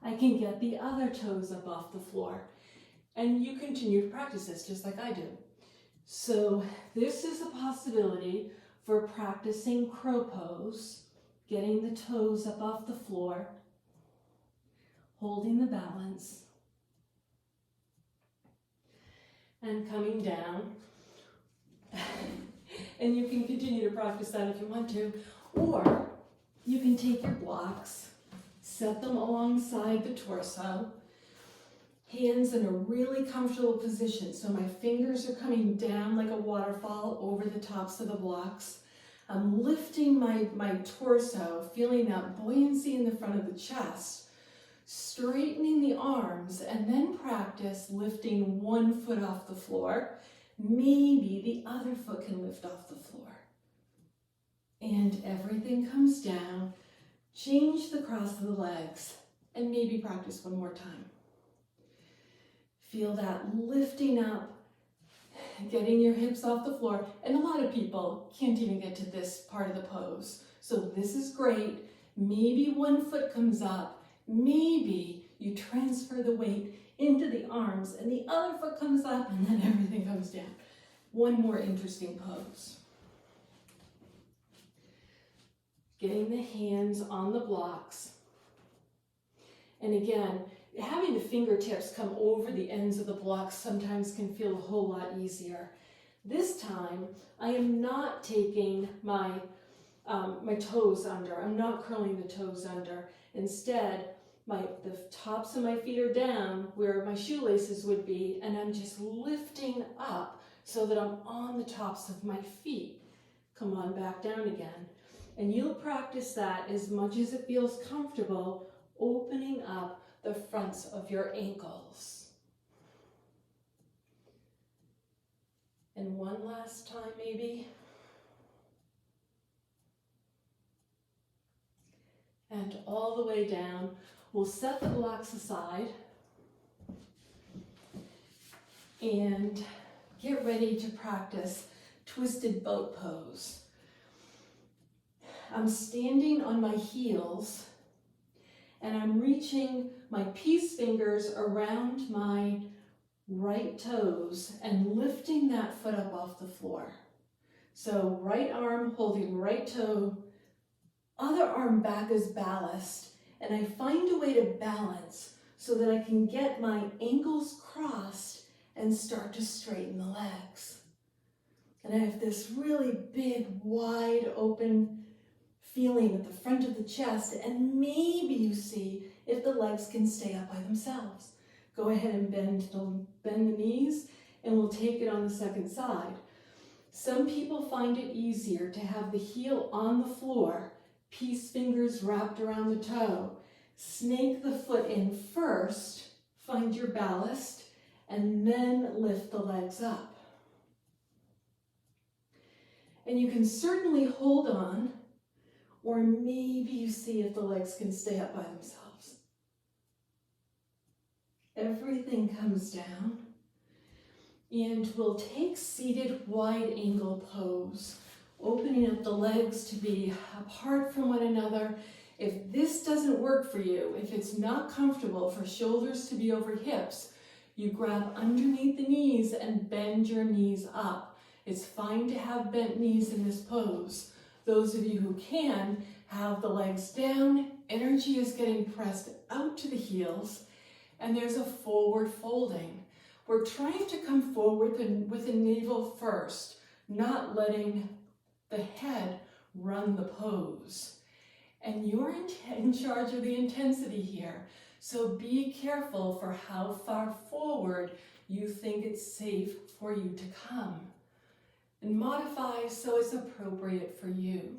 I can get the other toes up off the floor. And you continue to practice this just like I do. So this is a possibility for practicing crow pose, getting the toes up off the floor, holding the balance, and coming down. And you can continue to practice that if you want to, or you can take your blocks, set them alongside the torso, hands in a really comfortable position. So my fingers are coming down like a waterfall over the tops of the blocks. I'm lifting my torso, feeling that buoyancy in the front of the chest, straightening the arms, and then practice lifting one foot off the floor. Maybe the other foot can lift off the floor. And everything comes down. Change the cross of the legs, and maybe practice one more time. Feel that lifting up, getting your hips off the floor. And a lot of people can't even get to this part of the pose. So this is great. Maybe one foot comes up. Maybe you transfer the weight into the arms and the other foot comes up and then everything comes down. One more interesting pose. Getting the hands on the blocks. And again, having the fingertips come over the ends of the blocks sometimes can feel a whole lot easier. This time, I am not taking my toes under. I'm not curling the toes under. Instead, the tops of my feet are down where my shoelaces would be, and I'm just lifting up so that I'm on the tops of my feet. Come on back down again. And you'll practice that as much as it feels comfortable, opening up the fronts of your ankles. And one last time maybe. And all the way down. We'll set the blocks aside and get ready to practice twisted boat pose. I'm standing on my heels and I'm reaching my peace fingers around my right toes and lifting that foot up off the floor. So right arm holding right toe, other arm back as ballast, and I find a way to balance so that I can get my ankles crossed and start to straighten the legs. And I have this really big, wide open feeling at the front of the chest, and maybe you see if the legs can stay up by themselves. Go ahead and bend the knees, and we'll take it on the second side. Some people find it easier to have the heel on the floor, peace fingers wrapped around the toe. Snake the foot in first, find your ballast, and then lift the legs up. And you can certainly hold on, or maybe you see if the legs can stay up by themselves. Everything comes down, and we'll take seated wide angle pose, opening up the legs to be apart from one another. If this doesn't work for you, if it's not comfortable for shoulders to be over hips, you grab underneath the knees and bend your knees up. It's fine to have bent knees in this pose. Those of you who can, have the legs down, energy is getting pressed out to the heels, and there's a forward folding. We're trying to come forward with the navel first, not letting the head run the pose. And you're in charge of the intensity here, so be careful for how far forward you think it's safe for you to come. And modify so it's appropriate for you.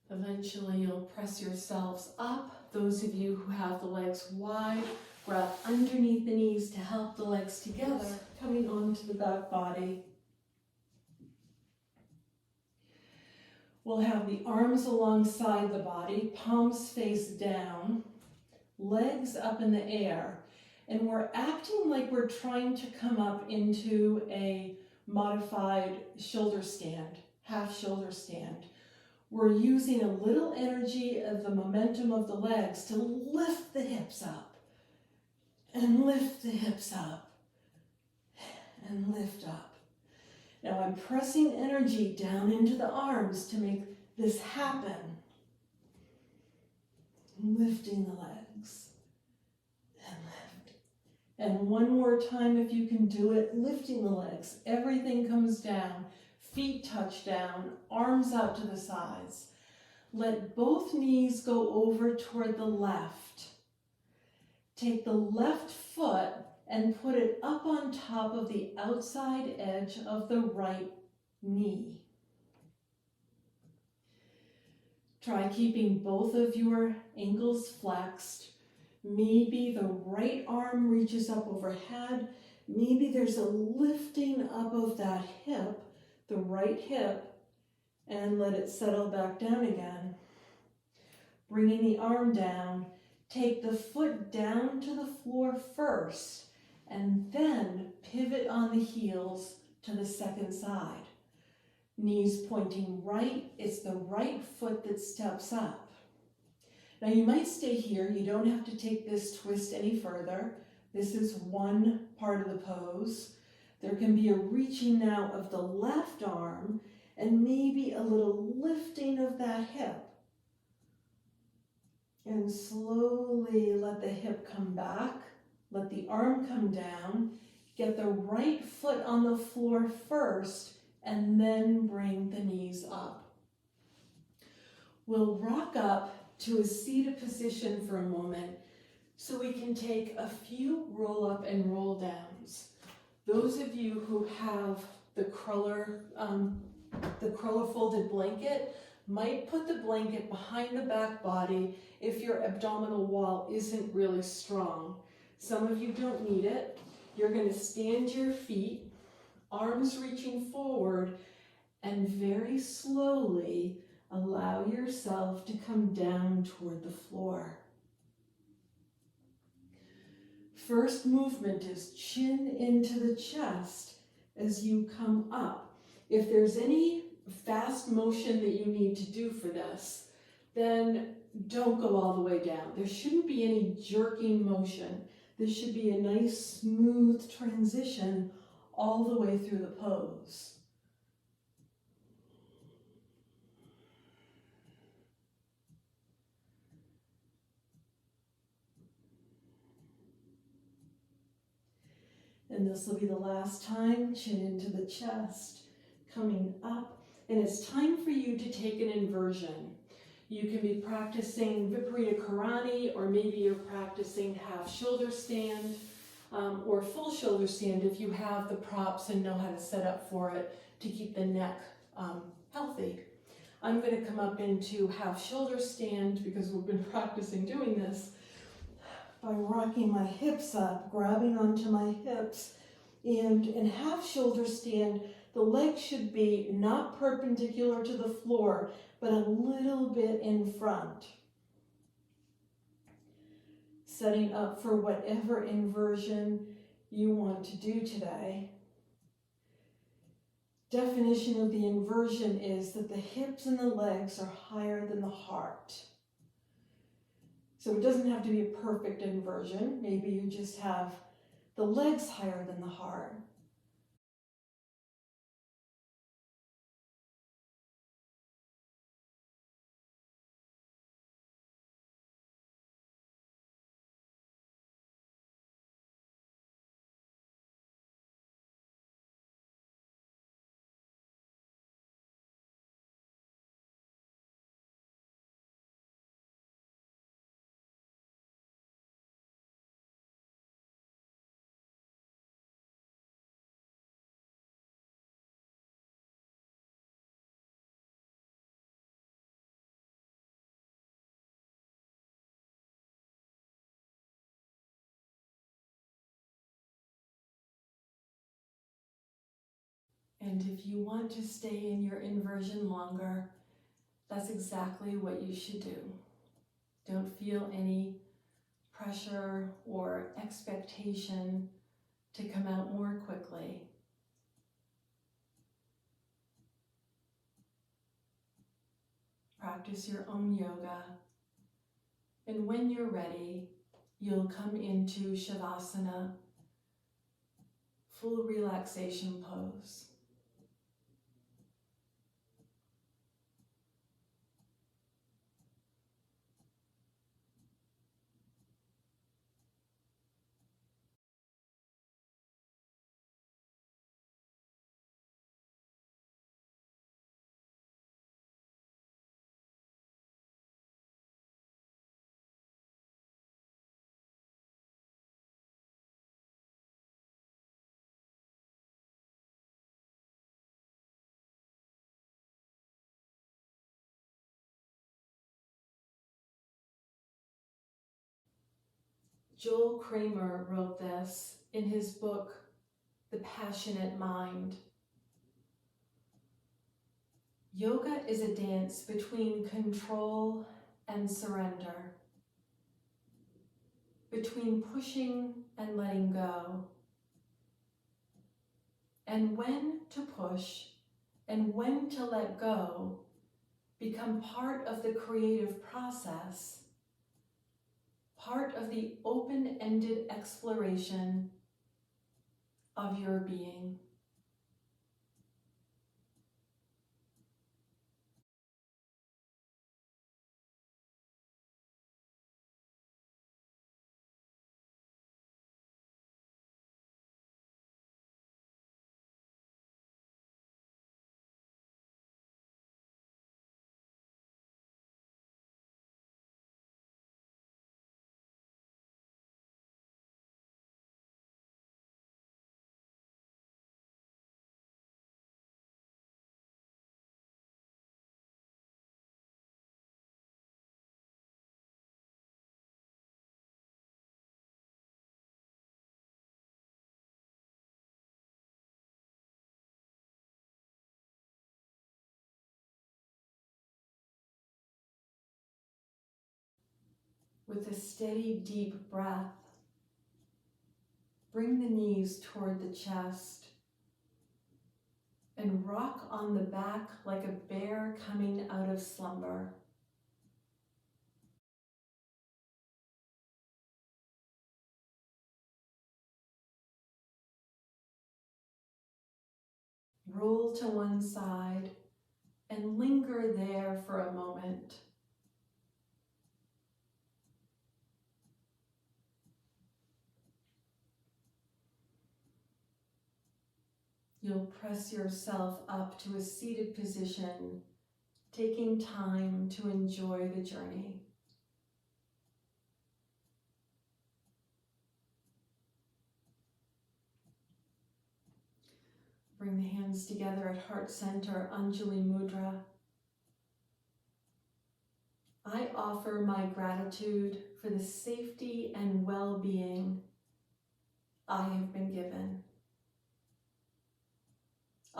Eventually you'll press yourselves up. Those of you who have the legs wide, grab underneath the knees to help the legs together, coming onto the back body. We'll have the arms alongside the body, palms face down, legs up in the air, and we're acting like we're trying to come up into a modified shoulder stand, half shoulder stand. We're using a little energy of the momentum of the legs to lift the hips up, and lift the hips up, and lift up. Now I'm pressing energy down into the arms to make this happen. Lifting the legs, and lift. And one more time if you can do it, lifting the legs. Everything comes down, feet touch down, arms out to the sides. Let both knees go over toward the left. Take the left foot and put it up on top of the outside edge of the right knee. Try keeping both of your ankles flexed. Maybe the right arm reaches up overhead. Maybe there's a lifting up of that hip, the right hip, and let it settle back down again. Bringing the arm down, take the foot down to the floor first, and then pivot on the heels to the second side. Knees pointing right, it's the right foot that steps up. Now you might stay here, you don't have to take this twist any further. This is one part of the pose. There can be a reaching now of the left arm and maybe a little lifting of that hip. And slowly let the hip come back, let the arm come down, get the right foot on the floor first, and then bring the knees up. We'll rock up to a seated position for a moment so we can take a few roll up and roll downs. Those of you who have the cruller folded blanket might put the blanket behind the back body if your abdominal wall isn't really strong. Some of you don't need it. You're going to stand your feet, arms reaching forward, and very slowly allow yourself to come down toward the floor. First movement is chin into the chest as you come up. If there's any fast motion that you need to do for this, then don't go all the way down. There shouldn't be any jerking motion. This should be a nice, smooth transition all the way through the pose. And this will be the last time, chin into the chest, coming up. And it's time for you to take an inversion. You can be practicing Viparita Karani, or maybe you're practicing half shoulder stand, or full shoulder stand if you have the props and know how to set up for it to keep the neck healthy. I'm going to come up into half shoulder stand because we've been practicing doing this by rocking my hips up, grabbing onto my hips, And in half shoulder stand, the legs should be not perpendicular to the floor, but a little bit in front. Setting up for whatever inversion you want to do today. Definition of the inversion is that the hips and the legs are higher than the heart. So it doesn't have to be a perfect inversion. Maybe you just have the legs higher than the heart. And if you want to stay in your inversion longer, that's exactly what you should do. Don't feel any pressure or expectation to come out more quickly. Practice your own yoga. And when you're ready, you'll come into Shavasana, full relaxation pose. Joel Kramer wrote this in his book, The Passionate Mind. Yoga is a dance between control and surrender, between pushing and letting go, and when to push and when to let go become part of the creative process, part of the open-ended exploration of your being. With a steady, deep breath, bring the knees toward the chest and rock on the back like a bear coming out of slumber. Roll to one side and linger there for a moment. You'll press yourself up to a seated position, taking time to enjoy the journey. Bring the hands together at heart center, Anjali Mudra. I offer my gratitude for the safety and well-being I have been given.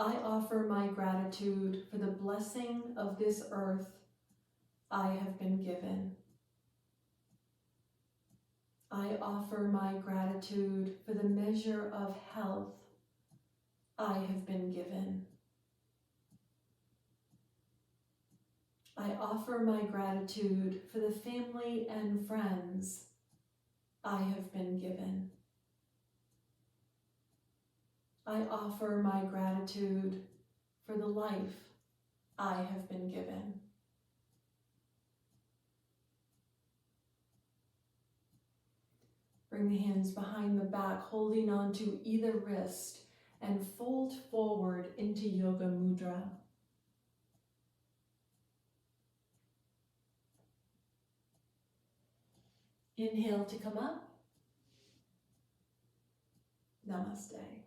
I offer my gratitude for the blessing of this earth I have been given. I offer my gratitude for the measure of health I have been given. I offer my gratitude for the family and friends I have been given. I offer my gratitude for the life I have been given. Bring the hands behind the back, holding on to either wrist, and fold forward into Yoga Mudra. Inhale to come up. Namaste.